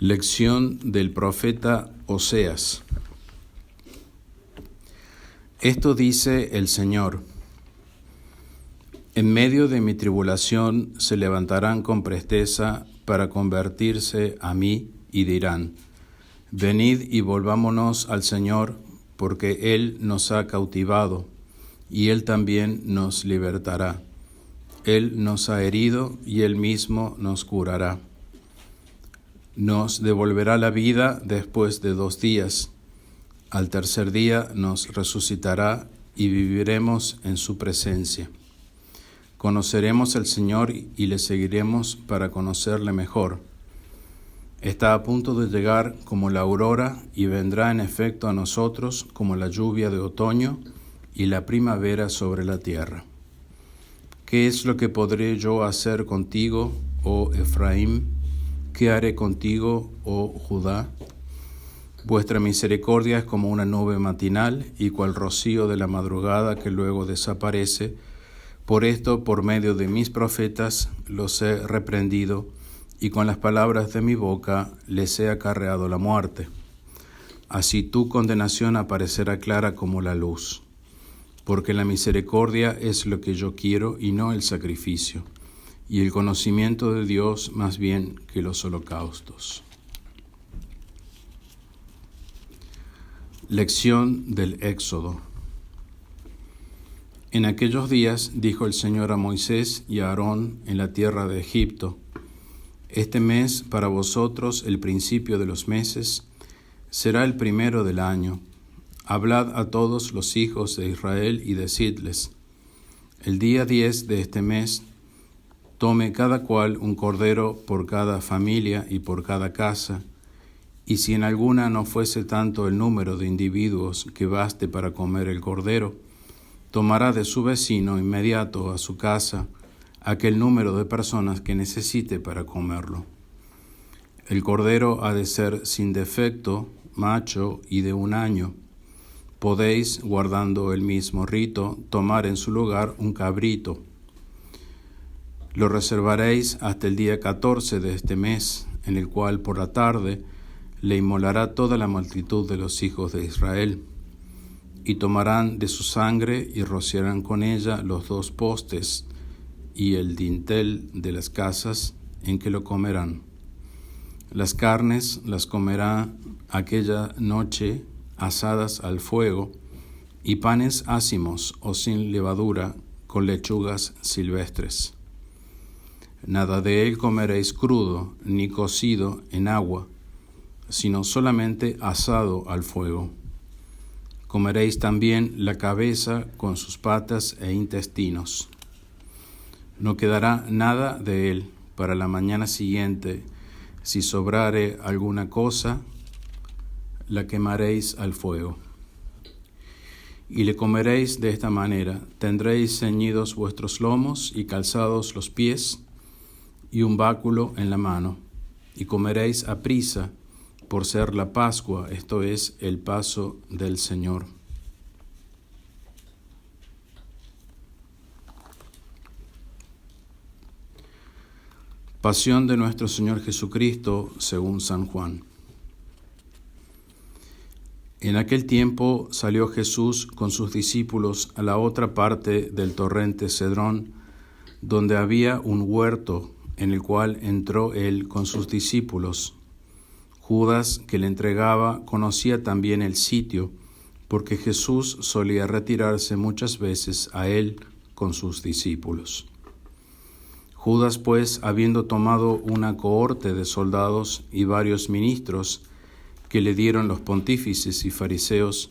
Lección del profeta Oseas. Esto dice el Señor: en medio de mi tribulación se levantarán con presteza para convertirse a mí y dirán: venid y volvámonos al Señor, porque Él nos ha cautivado y Él también nos libertará. Él nos ha herido y Él mismo nos curará. Nos devolverá la vida después de 2 días. Al tercer día nos resucitará y viviremos en su presencia. Conoceremos al Señor y le seguiremos para conocerle mejor. Está a punto de llegar como la aurora y vendrá en efecto a nosotros como la lluvia de otoño y la primavera sobre la tierra. ¿Qué es lo que podré yo hacer contigo, oh Efraín? ¿Qué haré contigo, oh Judá? Vuestra misericordia es como una nube matinal y cual rocío de la madrugada que luego desaparece. Por esto, por medio de mis profetas, los he reprendido, y con las palabras de mi boca les he acarreado la muerte. Así tu condenación aparecerá clara como la luz, porque la misericordia es lo que yo quiero y no el sacrificio, y el conocimiento de Dios más bien que los holocaustos. Lección del Éxodo. En aquellos días dijo el Señor a Moisés y a Aarón en la tierra de Egipto: este mes para vosotros, el principio de los meses, será el primero del año. Hablad a todos los hijos de Israel y decidles: el día 10 de este mes, tome cada cual un cordero por cada familia y por cada casa, y si en alguna no fuese tanto el número de individuos que baste para comer el cordero, tomará de su vecino inmediato a su casa aquel número de personas que necesite para comerlo. El cordero ha de ser sin defecto, macho y de 1 año. Podéis, guardando el mismo rito, tomar en su lugar un cabrito. Lo reservaréis hasta el día 14 de este mes, en el cual por la tarde le inmolará toda la multitud de los hijos de Israel. Y tomarán de su sangre y rociarán con ella los 2 postes y el dintel de las casas en que lo comerán. Las carnes las comerá aquella noche asadas al fuego, y panes ácimos o sin levadura con lechugas silvestres. Nada de él comeréis crudo ni cocido en agua, sino solamente asado al fuego. Comeréis también la cabeza con sus patas e intestinos. No quedará nada de él para la mañana siguiente. Si sobrare alguna cosa, la quemaréis al fuego. Y le comeréis de esta manera: tendréis ceñidos vuestros lomos y calzados los pies, y un báculo en la mano, y comeréis aprisa, por ser la Pascua, esto es, el paso del Señor. Pasión de nuestro Señor Jesucristo según San Juan. En aquel tiempo salió Jesús con sus discípulos a la otra parte del torrente Cedrón, donde había un huerto, en el cual entró él con sus discípulos. Judas, que le entregaba, conocía también el sitio, porque Jesús solía retirarse muchas veces a él con sus discípulos. Judas, pues, habiendo tomado una cohorte de soldados y varios ministros que le dieron los pontífices y fariseos,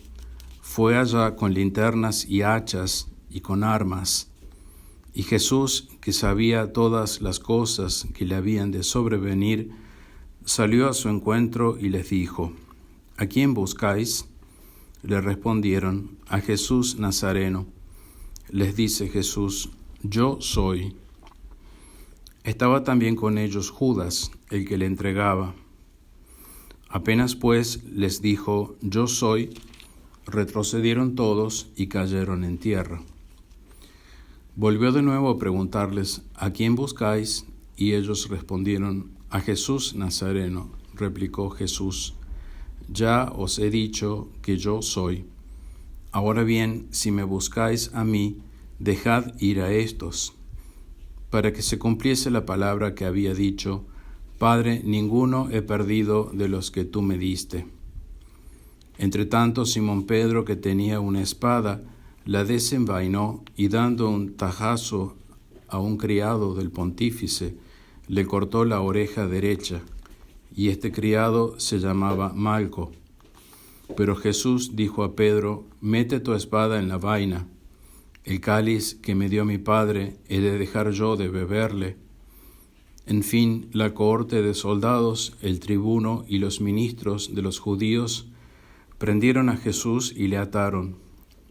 fue allá con linternas y hachas y con armas. Y Jesús, que sabía todas las cosas que le habían de sobrevenir, salió a su encuentro y les dijo: ¿a quién buscáis? Le respondieron: a Jesús Nazareno. Les dice Jesús: yo soy. Estaba también con ellos Judas, el que le entregaba. Apenas pues les dijo: yo soy, retrocedieron todos y cayeron en tierra. Volvió de nuevo a preguntarles: ¿a quién buscáis? Y ellos respondieron: a Jesús Nazareno. replicó Jesús, ya os he dicho que yo soy. Ahora bien, si me buscáis a mí, dejad ir a estos, para que se cumpliese la palabra que había dicho, Padre, ninguno he perdido de los que tú me diste. Entretanto, Simón Pedro, que tenía una espada, la desenvainó y dando un tajazo a un criado del pontífice, le cortó la oreja derecha, y este criado se llamaba Malco. Pero Jesús dijo a Pedro, mete tu espada en la vaina. El cáliz que me dio mi Padre, ¿he de dejar yo de beberle? En fin, la cohorte de soldados, el tribuno y los ministros de los judíos prendieron a Jesús y le ataron.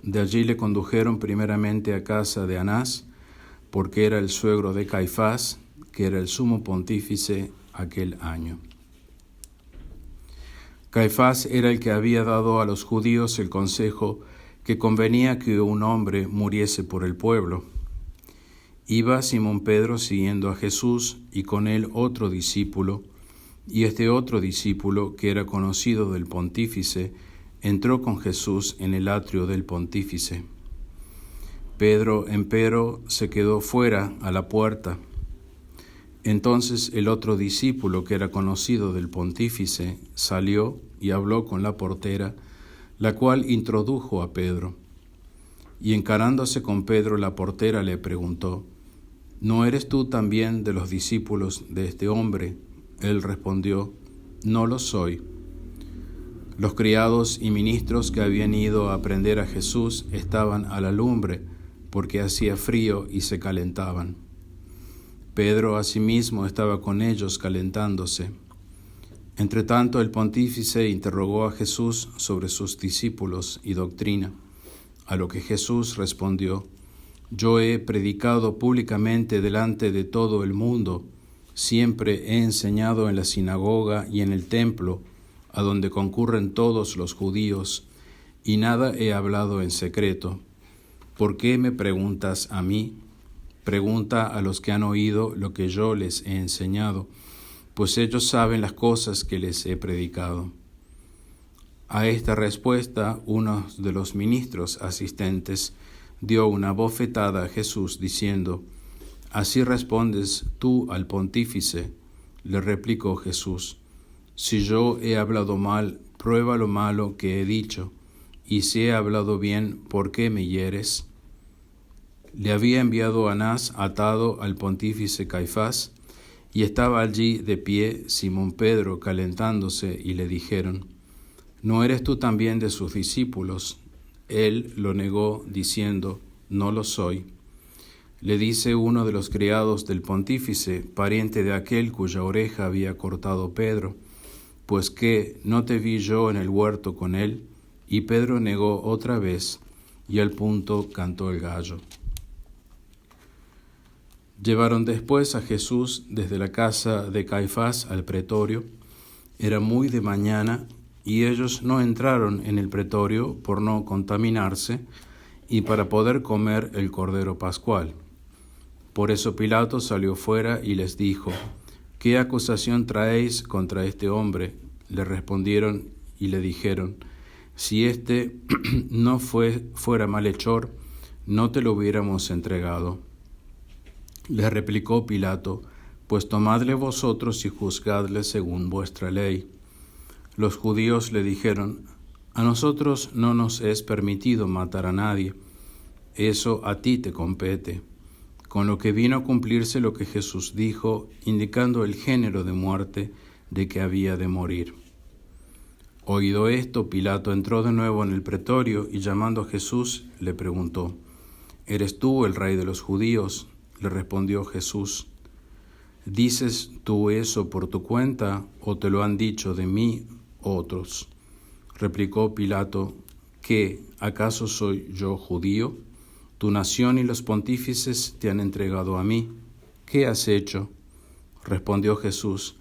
De allí le condujeron primeramente a casa de Anás, porque era el suegro de Caifás, que era el sumo pontífice aquel año. Caifás era el que había dado a los judíos el consejo que convenía que un hombre muriese por el pueblo. Iba Simón Pedro siguiendo a Jesús y con él otro discípulo, y este otro discípulo, que era conocido del pontífice, entró con Jesús en el atrio del pontífice. Pedro, empero, se quedó fuera a la puerta. Entonces el otro discípulo, que era conocido del pontífice, salió y habló con la portera, la cual introdujo a Pedro. Y encarándose con Pedro, la portera le preguntó, ¿no eres tú también de los discípulos de este hombre? Él respondió, no lo soy. Los criados y ministros que habían ido a prender a Jesús estaban a la lumbre, porque hacía frío y se calentaban. Pedro asimismo estaba con ellos calentándose. Entretanto el pontífice interrogó a Jesús sobre sus discípulos y doctrina, a lo que Jesús respondió, yo he predicado públicamente delante de todo el mundo, siempre he enseñado en la sinagoga y en el templo, a donde concurren todos los judíos, y nada he hablado en secreto. ¿Por qué me preguntas a mí? Pregunta a los que han oído lo que yo les he enseñado, pues ellos saben las cosas que les he predicado. A esta respuesta, uno de los ministros asistentes dio una bofetada a Jesús, diciendo, ¿así respondes tú al pontífice? Le replicó Jesús, si yo he hablado mal, prueba lo malo que he dicho, y si he hablado bien, ¿por qué me hieres? Le había enviado Anás atado al pontífice Caifás, y estaba allí de pie Simón Pedro calentándose, y le dijeron, ¿no eres tú también de sus discípulos? Él lo negó, diciendo, no lo soy. Le dice uno de los criados del pontífice, pariente de aquel cuya oreja había cortado Pedro, pues que no te vi yo en el huerto con él. Y Pedro negó otra vez, y al punto cantó el gallo. Llevaron después a Jesús desde la casa de Caifás al pretorio. Era muy de mañana, y ellos no entraron en el pretorio por no contaminarse, y para poder comer el cordero pascual. Por eso Pilato salió fuera y les dijo, ¿qué acusación traéis contra este hombre? Le respondieron y le dijeron, si éste no fuera malhechor, no te lo hubiéramos entregado. Le replicó Pilato, pues tomadle vosotros y juzgadle según vuestra ley. Los judíos le dijeron, a nosotros no nos es permitido matar a nadie, eso a ti te compete. Con lo que vino a cumplirse lo que Jesús dijo, indicando el género de muerte de que había de morir. Oído esto, Pilato entró de nuevo en el pretorio y llamando a Jesús le preguntó, ¿eres tú el rey de los judíos? Le respondió Jesús, ¿dices tú eso por tu cuenta o te lo han dicho de mí otros? Replicó Pilato, ¿qué? ¿Acaso soy yo judío? Tu nación y los pontífices te han entregado a mí. ¿Qué has hecho? Respondió Jesús,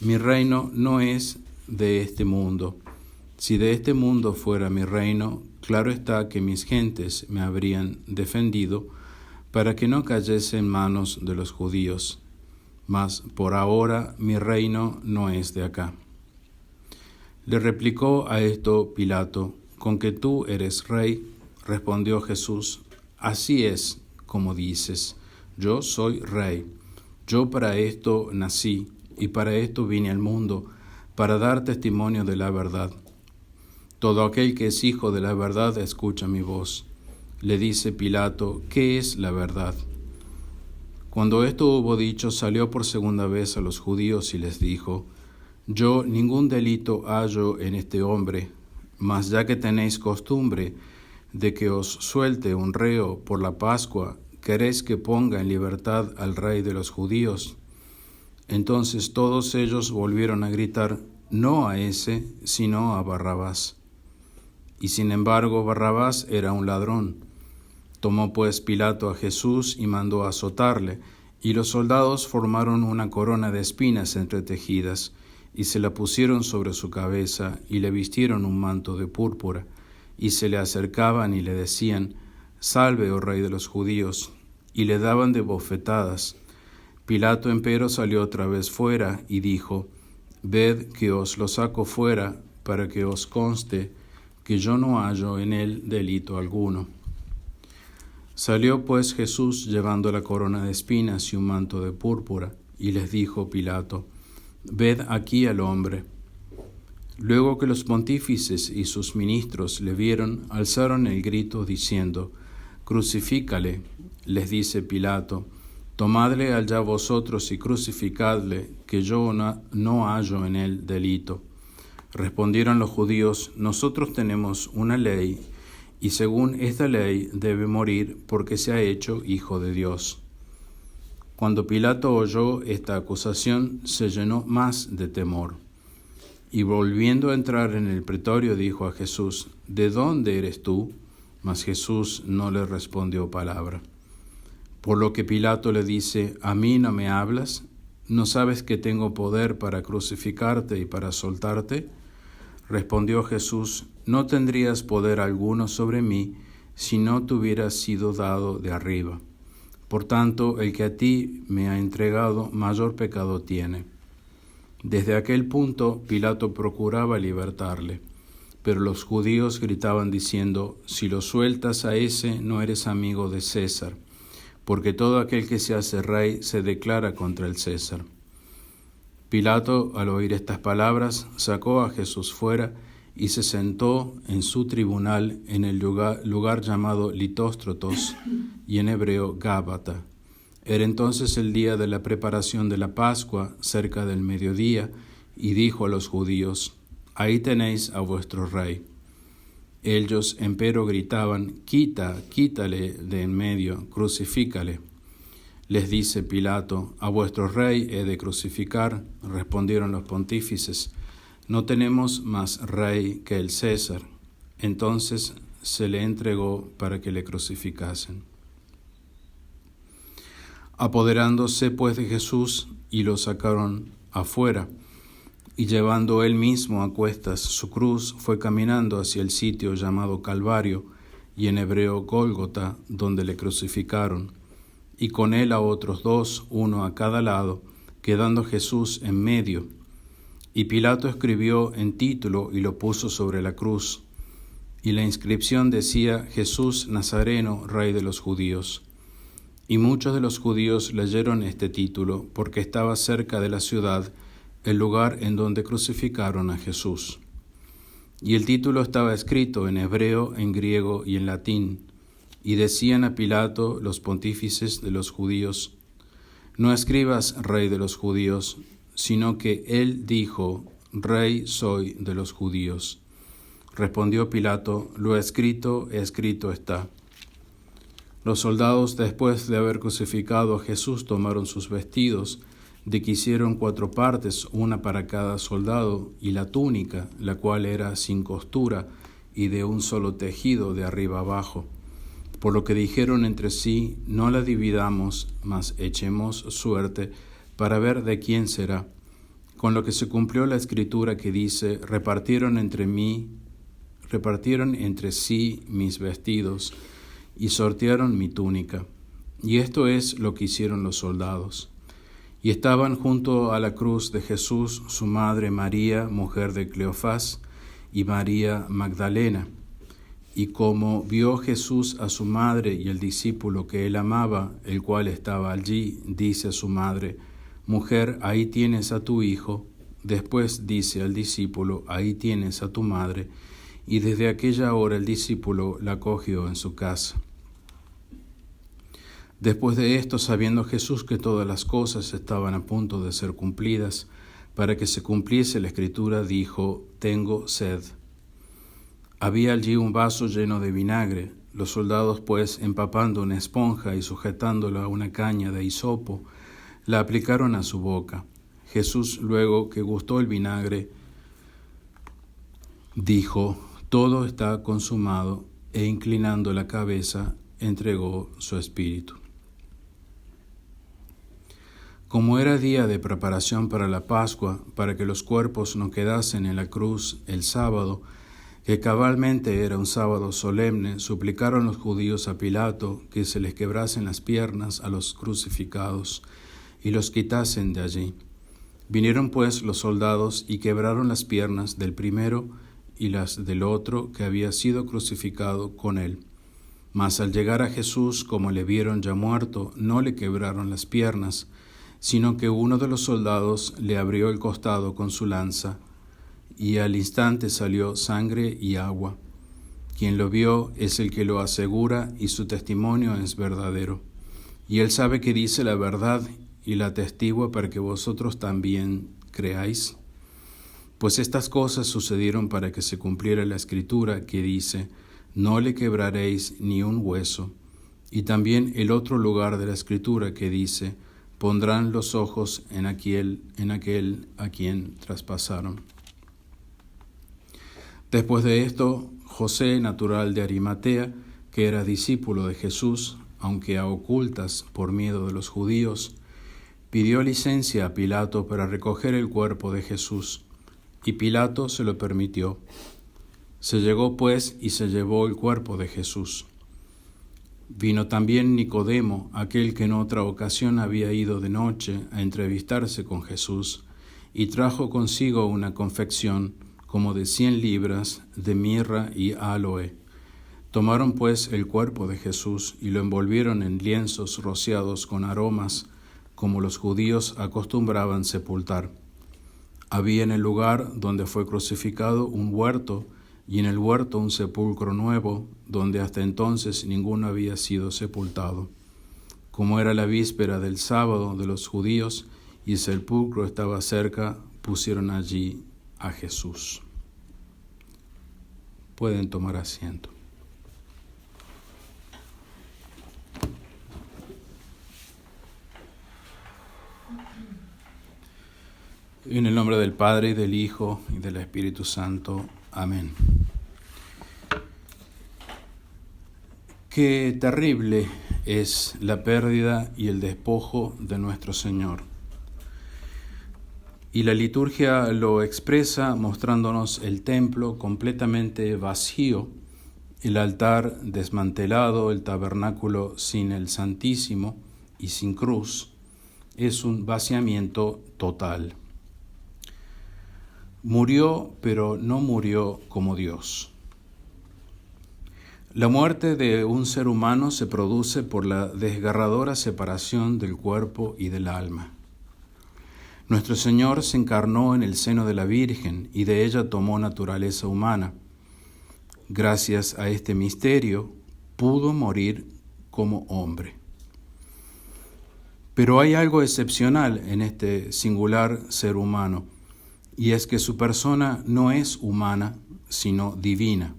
mi reino no es de este mundo. Si de este mundo fuera mi reino, claro está que mis gentes me habrían defendido para que no cayese en manos de los judíos. Mas por ahora mi reino no es de acá. Le replicó a esto Pilato: ¿Con que tú eres rey? Respondió Jesús: Así es como dices, yo soy rey. Yo para esto nací y para esto vine al mundo, para dar testimonio de la verdad. Todo aquel que es hijo de la verdad escucha mi voz. Le dice Pilato: ¿Qué es la verdad? Cuando esto hubo dicho, salió por segunda vez a los judíos y les dijo: Yo ningún delito hallo en este hombre, mas ya que tenéis costumbre de que os suelte un reo por la Pascua, ¿queréis que ponga en libertad al rey de los judíos? Entonces todos ellos volvieron a gritar, no a ese, sino a Barrabás. Y sin embargo Barrabás era un ladrón. Tomó pues Pilato a Jesús y mandó azotarle, y los soldados formaron una corona de espinas entretejidas, y se la pusieron sobre su cabeza, y le vistieron un manto de púrpura, y se le acercaban y le decían, Salve, oh Rey de los judíos, y le daban de bofetadas. Pilato empero salió otra vez fuera, y dijo, Ved que os lo saco fuera, para que os conste que yo no hallo en él delito alguno. Salió pues Jesús llevando la corona de espinas y un manto de púrpura, y les dijo Pilato, Ved aquí al hombre. Luego que los pontífices y sus ministros le vieron, alzaron el grito diciendo, Crucifícale, les dice Pilato, tomadle allá vosotros y crucificadle, que yo no hallo en él delito. Respondieron los judíos, nosotros tenemos una ley, y según esta ley debe morir porque se ha hecho hijo de Dios. Cuando Pilato oyó esta acusación, se llenó más de temor. Y volviendo a entrar en el pretorio, dijo a Jesús, ¿de dónde eres tú? Mas Jesús no le respondió palabra. Por lo que Pilato le dice, ¿a mí no me hablas? ¿No sabes que tengo poder para crucificarte y para soltarte? Respondió Jesús, no tendrías poder alguno sobre mí si no te hubiera sido dado de arriba. Por tanto, el que a ti me ha entregado, mayor pecado tiene. Desde aquel punto, Pilato procuraba libertarle, pero los judíos gritaban diciendo, si lo sueltas a ese, no eres amigo de César, porque todo aquel que se hace rey se declara contra el César. Pilato, al oír estas palabras, sacó a Jesús fuera y se sentó en su tribunal en el lugar llamado Litóstrotos y en hebreo Gábata. Era entonces el día de la preparación de la Pascua, cerca del mediodía, y dijo a los judíos, ahí tenéis a vuestro rey. Ellos empero gritaban, quítale de en medio, crucifícale. Les dice Pilato, a vuestro rey he de crucificar. Respondieron los pontífices, no tenemos más rey que el César. Entonces se le entregó para que le crucificasen. Apoderándose pues de Jesús, y lo sacaron afuera, y llevando él mismo a cuestas su cruz, fue caminando hacia el sitio llamado Calvario, y en hebreo Gólgota, donde le crucificaron, y con él a otros dos, uno a cada lado, quedando Jesús en medio. Y Pilato escribió en título y lo puso sobre la cruz, y la inscripción decía, Jesús Nazareno, Rey de los Judíos. Y muchos de los judíos leyeron este título, porque estaba cerca de la ciudad, el lugar en donde crucificaron a Jesús. Y el título estaba escrito en hebreo, en griego y en latín. Y decían a Pilato los pontífices de los judíos, no escribas Rey de los judíos, sino que él dijo, Rey soy de los judíos. Respondió Pilato, lo escrito está. Los soldados, después de haber crucificado a Jesús, tomaron sus vestidos, de que hicieron 4 partes, una para cada soldado, y la túnica, la cual era sin costura, y de un solo tejido de arriba abajo. Por lo que dijeron entre sí, no la dividamos, mas echemos suerte para ver de quién será. Con lo que se cumplió la escritura que dice, repartieron entre sí mis vestidos y sortearon mi túnica. Y esto es lo que hicieron los soldados. Y estaban junto a la cruz de Jesús su madre María, mujer de Cleofás, y María Magdalena. Y como vio Jesús a su madre y el discípulo que él amaba, el cual estaba allí, dice a su madre: Mujer, ahí tienes a tu hijo. Después dice al discípulo: Ahí tienes a tu madre. Y desde aquella hora el discípulo la acogió en su casa. Después de esto, sabiendo Jesús que todas las cosas estaban a punto de ser cumplidas, para que se cumpliese la Escritura, dijo: Tengo sed. Había allí un vaso lleno de vinagre. Los soldados, pues, empapando una esponja y sujetándola a una caña de hisopo, la aplicaron a su boca. Jesús, luego que gustó el vinagre, dijo: Todo está consumado, e inclinando la cabeza, entregó su espíritu. Como era día de preparación para la Pascua, para que los cuerpos no quedasen en la cruz el sábado, que cabalmente era un sábado solemne, suplicaron los judíos a Pilato que se les quebrasen las piernas a los crucificados y los quitasen de allí. Vinieron pues los soldados y quebraron las piernas del primero y las del otro que había sido crucificado con él. Mas al llegar a Jesús, como le vieron ya muerto, no le quebraron las piernas, sino que uno de los soldados le abrió el costado con su lanza, y al instante salió sangre y agua. Quien lo vio es el que lo asegura, y su testimonio es verdadero. Y él sabe que dice la verdad, y la atestigua para que vosotros también creáis. Pues estas cosas sucedieron para que se cumpliera la Escritura que dice: No le quebraréis ni un hueso. Y también el otro lugar de la Escritura que dice: Pondrán los ojos en aquel a quien traspasaron. Después de esto, José, natural de Arimatea, que era discípulo de Jesús, aunque a ocultas por miedo de los judíos, pidió licencia a Pilato para recoger el cuerpo de Jesús, y Pilato se lo permitió. Se llegó pues y se llevó el cuerpo de Jesús. Vino también Nicodemo, aquel que en otra ocasión había ido de noche a entrevistarse con Jesús, y trajo consigo una confección como de 100 libras de mirra y áloe. Tomaron pues el cuerpo de Jesús y lo envolvieron en lienzos rociados con aromas, como los judíos acostumbraban sepultar. Había en el lugar donde fue crucificado un huerto, y en el huerto un sepulcro nuevo, donde hasta entonces ninguno había sido sepultado. Como era la víspera del sábado de los judíos y el sepulcro estaba cerca, pusieron allí a Jesús. Pueden tomar asiento. En el nombre del Padre, y del Hijo, y del Espíritu Santo. Amén. Qué terrible es la pérdida y el despojo de nuestro Señor. Y la liturgia lo expresa mostrándonos el templo completamente vacío, el altar desmantelado, el tabernáculo sin el Santísimo y sin cruz. Es un vaciamiento total. Murió, pero no murió como Dios. La muerte de un ser humano se produce por la desgarradora separación del cuerpo y del alma. Nuestro Señor se encarnó en el seno de la Virgen y de ella tomó naturaleza humana. Gracias a este misterio, pudo morir como hombre. Pero hay algo excepcional en este singular ser humano, y es que su persona no es humana, sino divina.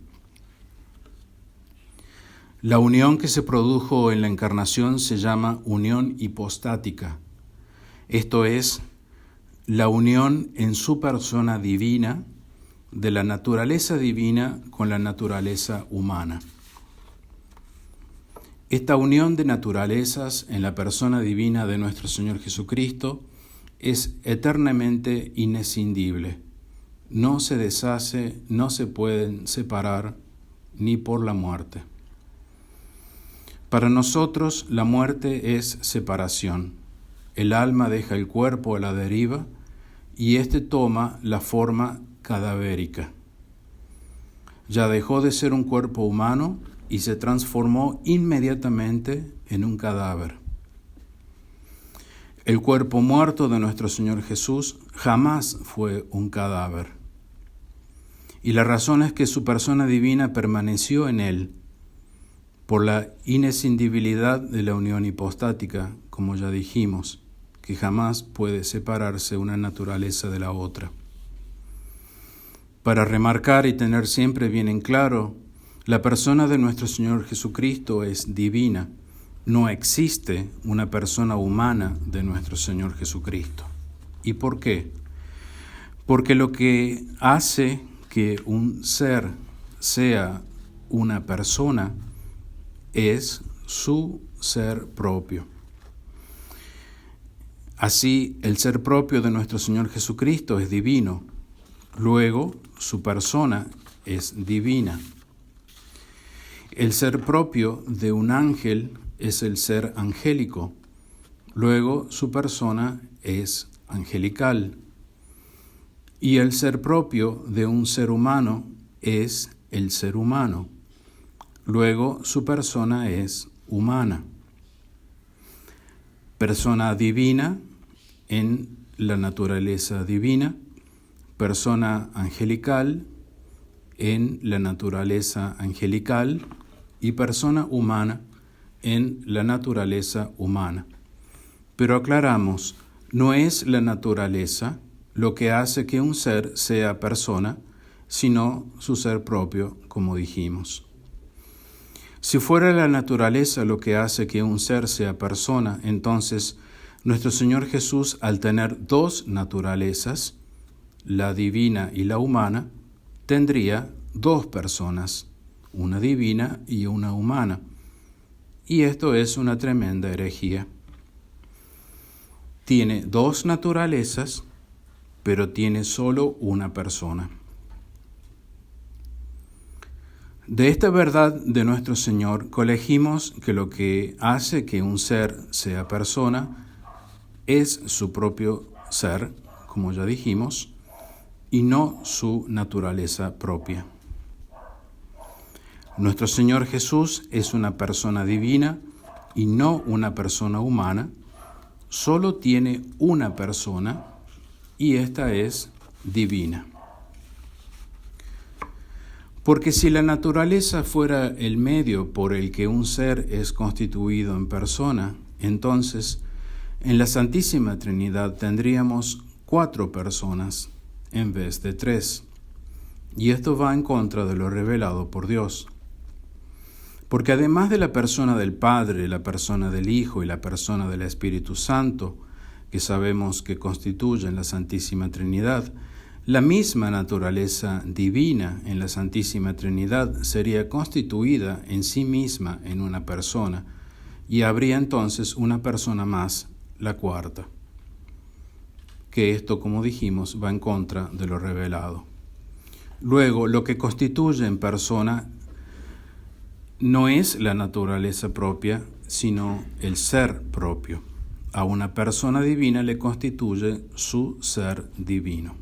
La unión que se produjo en la encarnación se llama unión hipostática, esto es, la unión en su persona divina de la naturaleza divina con la naturaleza humana. Esta unión de naturalezas en la persona divina de nuestro Señor Jesucristo es eternamente inescindible. No se deshace, no se pueden separar ni por la muerte. Para nosotros la muerte es separación, el alma deja el cuerpo a la deriva y éste toma la forma cadavérica. Ya dejó de ser un cuerpo humano y se transformó inmediatamente en un cadáver. El cuerpo muerto de nuestro Señor Jesús jamás fue un cadáver. Y la razón es que su persona divina permaneció en él por la inescindibilidad de la unión hipostática, como ya dijimos, que jamás puede separarse una naturaleza de la otra. Para remarcar y tener siempre bien en claro, la persona de nuestro Señor Jesucristo es divina. No existe una persona humana de nuestro Señor Jesucristo. ¿Y por qué? Porque lo que hace que un ser sea una persona es su ser propio. Así, el ser propio de nuestro Señor Jesucristo es divino. Luego, su persona es divina. El ser propio de un ángel es el ser angélico. Luego, su persona es angelical. Y el ser propio de un ser humano es el ser humano. Luego, su persona es humana. Persona divina en la naturaleza divina, persona angelical en la naturaleza angelical y persona humana en la naturaleza humana. Pero aclaramos, no es la naturaleza lo que hace que un ser sea persona, sino su ser propio, como dijimos. Si fuera la naturaleza lo que hace que un ser sea persona, entonces nuestro Señor Jesús, al tener dos naturalezas, la divina y la humana, tendría dos personas, una divina y una humana. Y esto es una tremenda herejía. Tiene dos naturalezas, pero tiene solo una persona. De esta verdad de nuestro Señor colegimos que lo que hace que un ser sea persona es su propio ser, como ya dijimos, y no su naturaleza propia. Nuestro Señor Jesús es una persona divina y no una persona humana, solo tiene una persona y esta es divina. Porque si la naturaleza fuera el medio por el que un ser es constituido en persona, entonces en la Santísima Trinidad tendríamos 4 personas en vez de 3. Y esto va en contra de lo revelado por Dios. Porque además de la persona del Padre, la persona del Hijo y la persona del Espíritu Santo, que sabemos que constituyen la Santísima Trinidad, la misma naturaleza divina en la Santísima Trinidad sería constituida en sí misma en una persona, y habría entonces una persona más, la cuarta. Que esto, como dijimos, va en contra de lo revelado. Luego, lo que constituye en persona no es la naturaleza propia, sino el ser propio. A una persona divina le constituye su ser divino.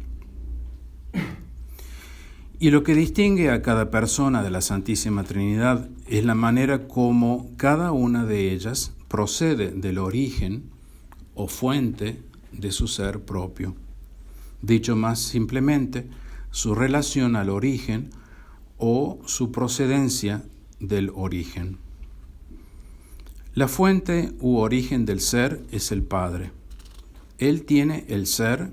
Y lo que distingue a cada persona de la Santísima Trinidad es la manera como cada una de ellas procede del origen o fuente de su ser propio. Dicho más simplemente, su relación al origen o su procedencia del origen. La fuente u origen del ser es el Padre. Él tiene el ser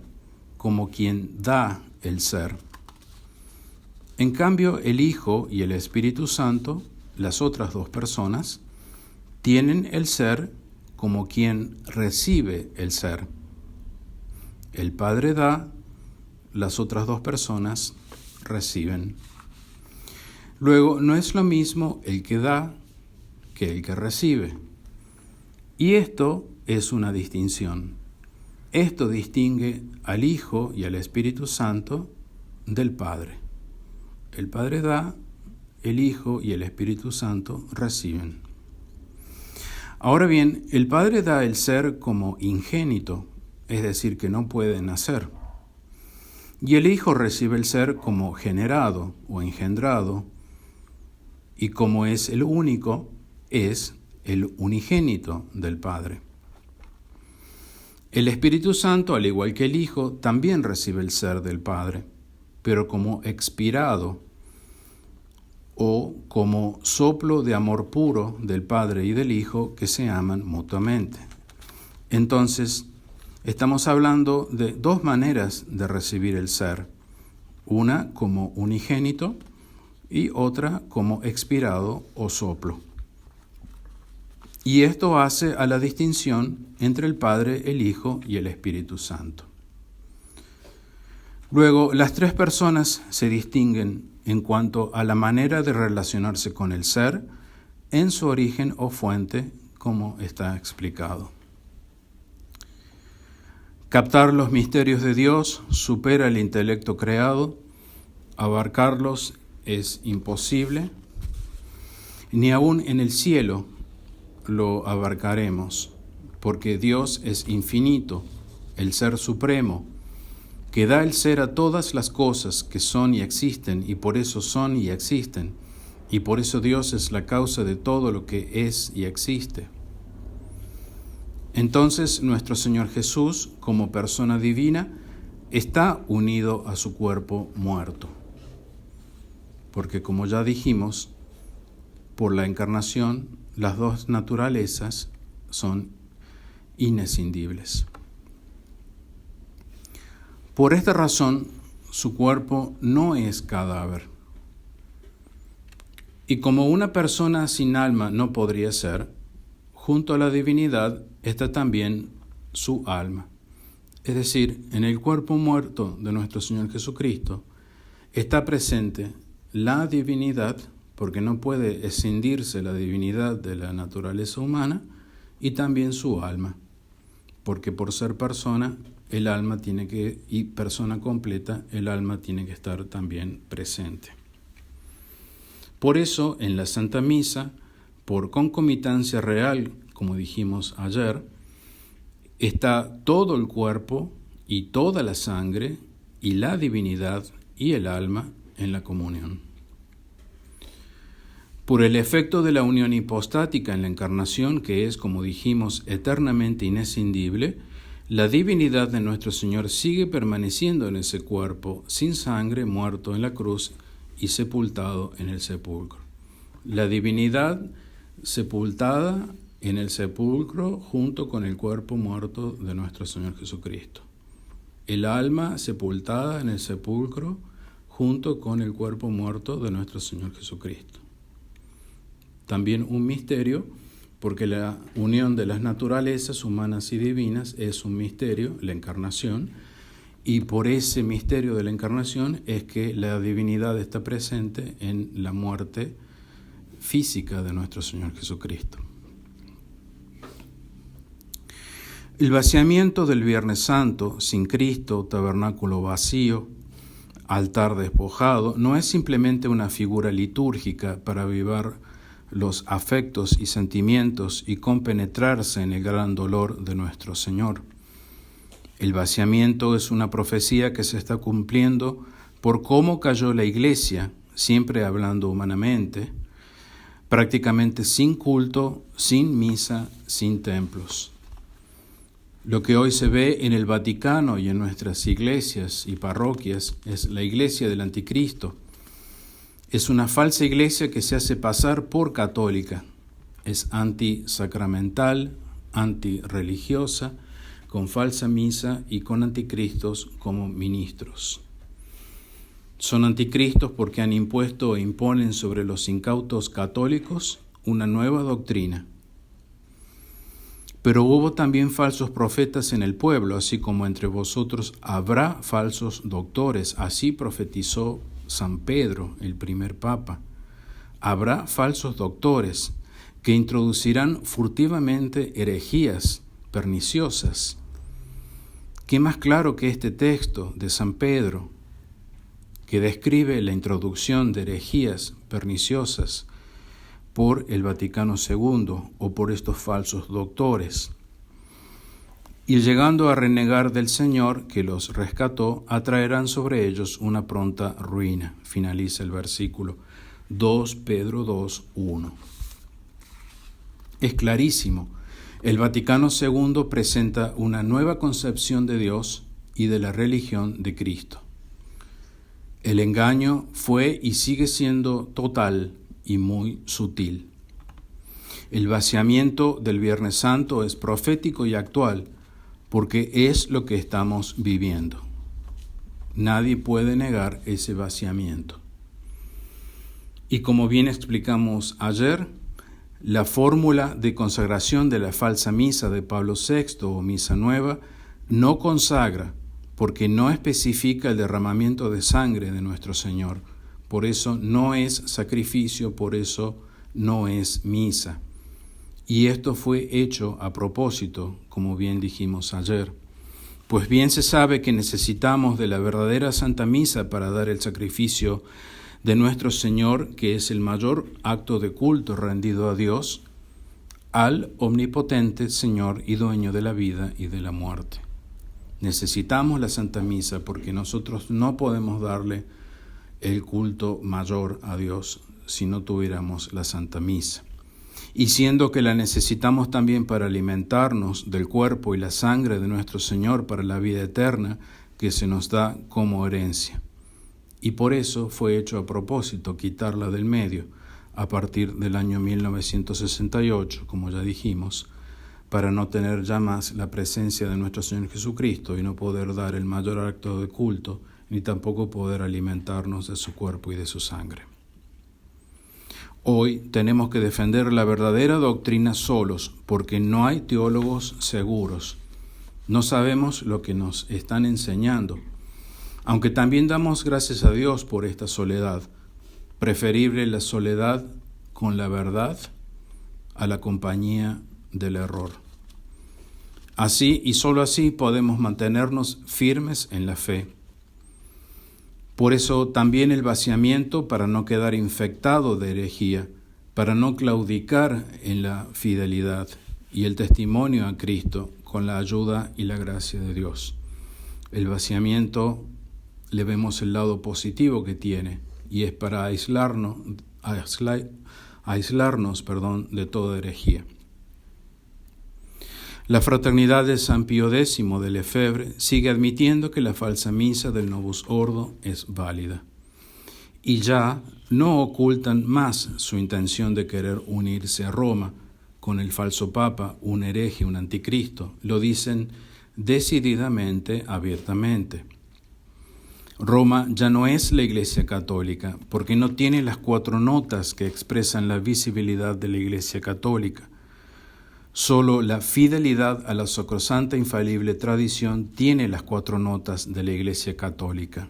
como quien da el ser. En cambio, el Hijo y el Espíritu Santo, las otras 2 personas, tienen el ser como quien recibe el ser. El Padre da, las otras 2 personas reciben. Luego, no es lo mismo el que da que el que recibe. Y esto es una distinción. Esto distingue al Hijo y al Espíritu Santo del Padre. El Padre da, el Hijo y el Espíritu Santo reciben. Ahora bien, el Padre da el ser como ingénito, es decir, que no puede nacer. Y el Hijo recibe el ser como generado o engendrado, y como es el único, es el unigénito del Padre. El Espíritu Santo, al igual que el Hijo, también recibe el ser del Padre, pero como expirado o como soplo de amor puro del Padre y del Hijo que se aman mutuamente. Entonces, estamos hablando de dos maneras de recibir el ser, una como unigénito y otra como expirado o soplo. Y esto hace a la distinción entre el Padre, el Hijo y el Espíritu Santo. Luego, las tres personas se distinguen en cuanto a la manera de relacionarse con el ser en su origen o fuente, como está explicado. Captar los misterios de Dios supera el intelecto creado, abarcarlos es imposible, ni aún en el cielo lo abarcaremos, porque Dios es infinito, el Ser Supremo, que da el ser a todas las cosas que son y existen, y por eso son y existen, y por eso Dios es la causa de todo lo que es y existe. Entonces nuestro Señor Jesús, como persona divina, está unido a su cuerpo muerto, porque como ya dijimos, por la encarnación, las dos naturalezas son inescindibles. Por esta razón, su cuerpo no es cadáver. Y como una persona sin alma no podría ser, junto a la divinidad está también su alma. Es decir, en el cuerpo muerto de nuestro Señor Jesucristo está presente la divinidad, porque no puede escindirse la divinidad de la naturaleza humana, y también su alma, porque por ser persona, el alma tiene que, y persona completa, el alma tiene que estar también presente. Por eso, en la Santa Misa, por concomitancia real, como dijimos ayer, está todo el cuerpo y toda la sangre y la divinidad y el alma en la comunión. Por el efecto de la unión hipostática en la encarnación, que es, como dijimos, eternamente inescindible, la divinidad de nuestro Señor sigue permaneciendo en ese cuerpo, sin sangre, muerto en la cruz y sepultado en el sepulcro. La divinidad sepultada en el sepulcro junto con el cuerpo muerto de nuestro Señor Jesucristo. El alma sepultada en el sepulcro junto con el cuerpo muerto de nuestro Señor Jesucristo. También un misterio, porque la unión de las naturalezas humanas y divinas es un misterio, la encarnación, y por ese misterio de la encarnación es que la divinidad está presente en la muerte física de nuestro Señor Jesucristo. El vaciamiento del Viernes Santo, sin Cristo, tabernáculo vacío, altar despojado, no es simplemente una figura litúrgica para avivar los afectos y sentimientos y compenetrarse en el gran dolor de nuestro Señor. El vaciamiento es una profecía que se está cumpliendo por cómo cayó la Iglesia, siempre hablando humanamente, prácticamente sin culto, sin misa, sin templos. Lo que hoy se ve en el Vaticano y en nuestras iglesias y parroquias es la iglesia del anticristo. Es una falsa iglesia que se hace pasar por católica. Es antisacramental, antirreligiosa, con falsa misa y con anticristos como ministros. Son anticristos porque han impuesto e imponen sobre los incautos católicos una nueva doctrina. Pero hubo también falsos profetas en el pueblo, así como entre vosotros habrá falsos doctores. Así profetizó San Pedro, el primer papa. Habrá falsos doctores que introducirán furtivamente herejías perniciosas. ¿Qué más claro que este texto de San Pedro, que describe la introducción de herejías perniciosas? por el Vaticano II o por estos falsos doctores. Y llegando a renegar del Señor que los rescató, atraerán sobre ellos una pronta ruina. Finaliza el versículo 2 Pedro 2:1. Es clarísimo. El Vaticano II presenta una nueva concepción de Dios y de la religión de Cristo. El engaño fue y sigue siendo total y muy sutil. El vaciamiento del Viernes Santo es profético y actual porque es lo que estamos viviendo. Nadie puede negar ese vaciamiento. Y como bien explicamos ayer, la fórmula de consagración de la falsa misa de Pablo VI o misa nueva no consagra porque no especifica el derramamiento de sangre de nuestro Señor. Por eso no es sacrificio, por eso no es misa. Y esto fue hecho a propósito, como bien dijimos ayer. Pues bien se sabe que necesitamos de la verdadera Santa Misa para dar el sacrificio de nuestro Señor, que es el mayor acto de culto rendido a Dios, al omnipotente Señor y dueño de la vida y de la muerte. Necesitamos la Santa Misa porque nosotros no podemos darle el culto mayor a Dios si no tuviéramos la Santa Misa. Y siendo que la necesitamos también para alimentarnos del cuerpo y la sangre de nuestro Señor para la vida eterna que se nos da como herencia. Y por eso fue hecho a propósito quitarla del medio a partir del año 1968, como ya dijimos, para no tener ya más la presencia de nuestro Señor Jesucristo y no poder dar el mayor acto de culto, ni tampoco poder alimentarnos de su cuerpo y de su sangre. Hoy tenemos que defender la verdadera doctrina solos, porque no hay teólogos seguros. No sabemos lo que nos están enseñando. Aunque también damos gracias a Dios por esta soledad, preferible la soledad con la verdad a la compañía del error. Así y solo así podemos mantenernos firmes en la fe. Por eso también el vaciamiento para no quedar infectado de herejía, para no claudicar en la fidelidad y el testimonio a Cristo con la ayuda y la gracia de Dios. El vaciamiento le vemos el lado positivo que tiene y es para aislarnos de toda herejía. La fraternidad de San Pío X de Lefebvre sigue admitiendo que la falsa misa del Novus Ordo es válida y ya no ocultan más su intención de querer unirse a Roma con el falso papa, un hereje, un anticristo. Lo dicen decididamente, abiertamente. Roma ya no es la Iglesia Católica porque no tiene las 4 notas que expresan la visibilidad de la Iglesia Católica. Solo la fidelidad a la sacrosanta infalible tradición tiene las 4 notas de la Iglesia Católica.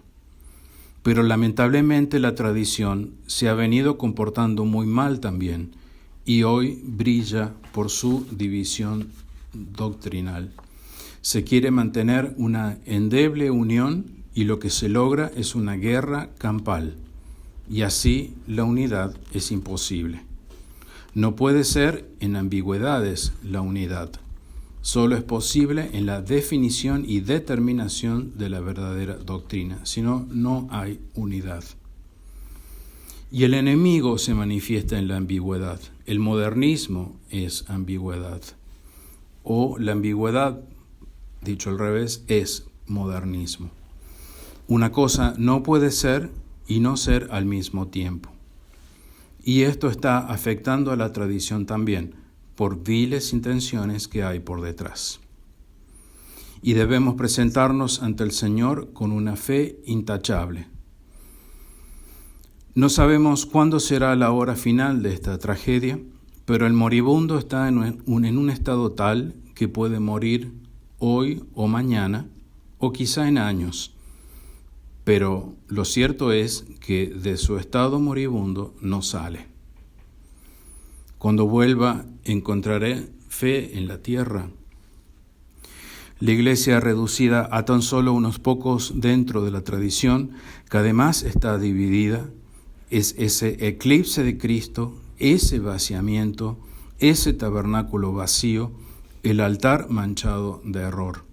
Pero lamentablemente la tradición se ha venido comportando muy mal también y hoy brilla por su división doctrinal. Se quiere mantener una endeble unión y lo que se logra es una guerra campal, y así la unidad es imposible. No puede ser en ambigüedades la unidad, solo es posible en la definición y determinación de la verdadera doctrina, si no, no hay unidad. Y el enemigo se manifiesta en la ambigüedad, el modernismo es ambigüedad, o la ambigüedad, dicho al revés, es modernismo. Una cosa no puede ser y no ser al mismo tiempo. Y esto está afectando a la tradición también, por viles intenciones que hay por detrás. Y debemos presentarnos ante el Señor con una fe intachable. No sabemos cuándo será la hora final de esta tragedia, pero el moribundo está en un estado tal que puede morir hoy o mañana, o quizá en años. Pero lo cierto es que de su estado moribundo no sale. Cuando vuelva, encontraré fe en la tierra. La Iglesia reducida a tan solo unos pocos dentro de la tradición, que además está dividida, es ese eclipse de Cristo, ese vaciamiento, ese tabernáculo vacío, el altar manchado de error.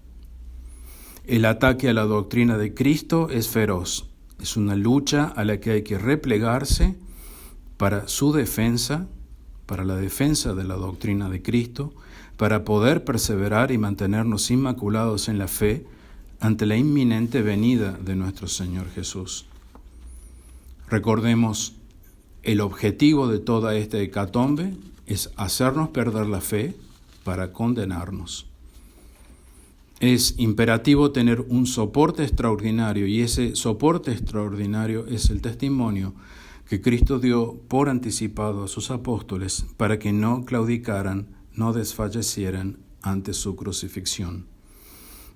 El ataque a la doctrina de Cristo es feroz. Es una lucha a la que hay que replegarse para su defensa, para la defensa de la doctrina de Cristo, para poder perseverar y mantenernos inmaculados en la fe ante la inminente venida de nuestro Señor Jesús. Recordemos, el objetivo de toda esta hecatombe es hacernos perder la fe para condenarnos. Es imperativo tener un soporte extraordinario, y ese soporte extraordinario es el testimonio que Cristo dio por anticipado a sus apóstoles para que no claudicaran, no desfallecieran ante su crucifixión.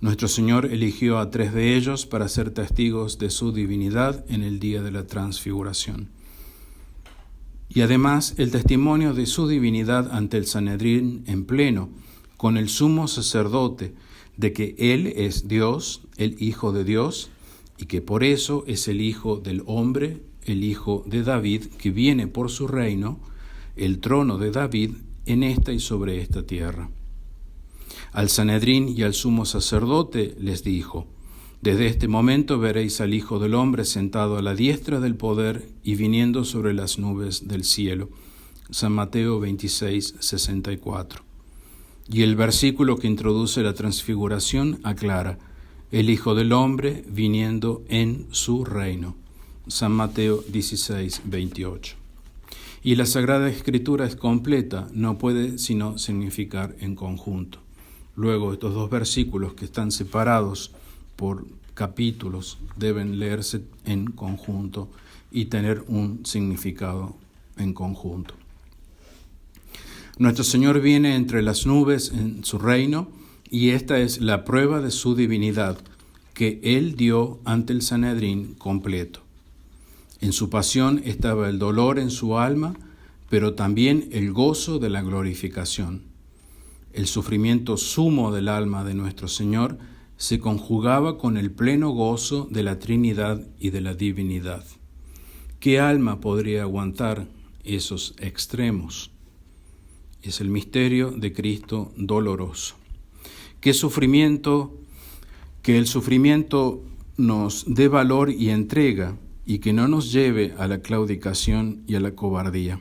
Nuestro Señor eligió a 3 de ellos para ser testigos de su divinidad en el día de la transfiguración. Y además el testimonio de su divinidad ante el Sanedrín en pleno, con el sumo sacerdote, de que Él es Dios, el Hijo de Dios, y que por eso es el Hijo del hombre, el Hijo de David, que viene por su reino, el trono de David, en esta y sobre esta tierra. Al Sanedrín y al sumo sacerdote les dijo: desde este momento veréis al Hijo del hombre sentado a la diestra del poder y viniendo sobre las nubes del cielo. San Mateo 26, 64. Y el versículo que introduce la transfiguración aclara: el Hijo del hombre viniendo en su reino. San Mateo 16, 28. Y la Sagrada Escritura es completa, no puede sino significar en conjunto. Luego, estos 2 versículos que están separados por capítulos deben leerse en conjunto y tener un significado en conjunto. Nuestro Señor viene entre las nubes en su reino, y esta es la prueba de su divinidad que Él dio ante el Sanedrín completo. En su pasión estaba el dolor en su alma, pero también el gozo de la glorificación. El sufrimiento sumo del alma de nuestro Señor se conjugaba con el pleno gozo de la Trinidad y de la divinidad. ¿Qué alma podría aguantar esos extremos? Es el misterio de Cristo doloroso. Que el sufrimiento nos dé valor y entrega, y que no nos lleve a la claudicación y a la cobardía.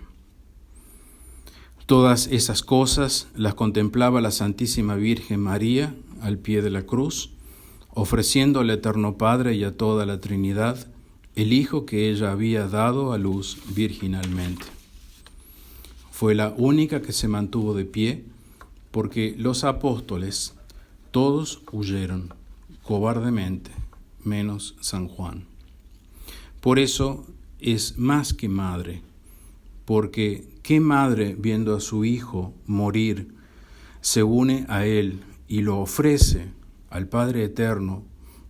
Todas esas cosas las contemplaba la Santísima Virgen María al pie de la cruz, ofreciendo al Eterno Padre y a toda la Trinidad el Hijo que ella había dado a luz virginalmente. Fue la única que se mantuvo de pie, porque los apóstoles todos huyeron cobardemente, menos San Juan. Por eso es más que madre, porque ¿qué madre, viendo a su hijo morir, se une a él y lo ofrece al Padre Eterno,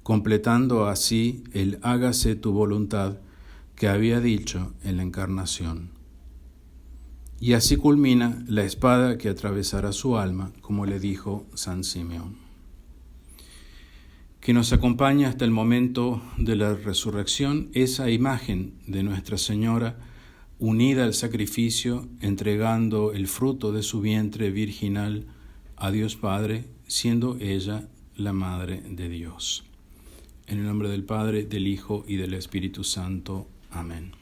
completando así el hágase tu voluntad que había dicho en la encarnación? Y así culmina la espada que atravesará su alma, como le dijo San Simeón. Que nos acompaña hasta el momento de la resurrección esa imagen de Nuestra Señora unida al sacrificio, entregando el fruto de su vientre virginal a Dios Padre, siendo ella la Madre de Dios. En el nombre del Padre, del Hijo y del Espíritu Santo. Amén.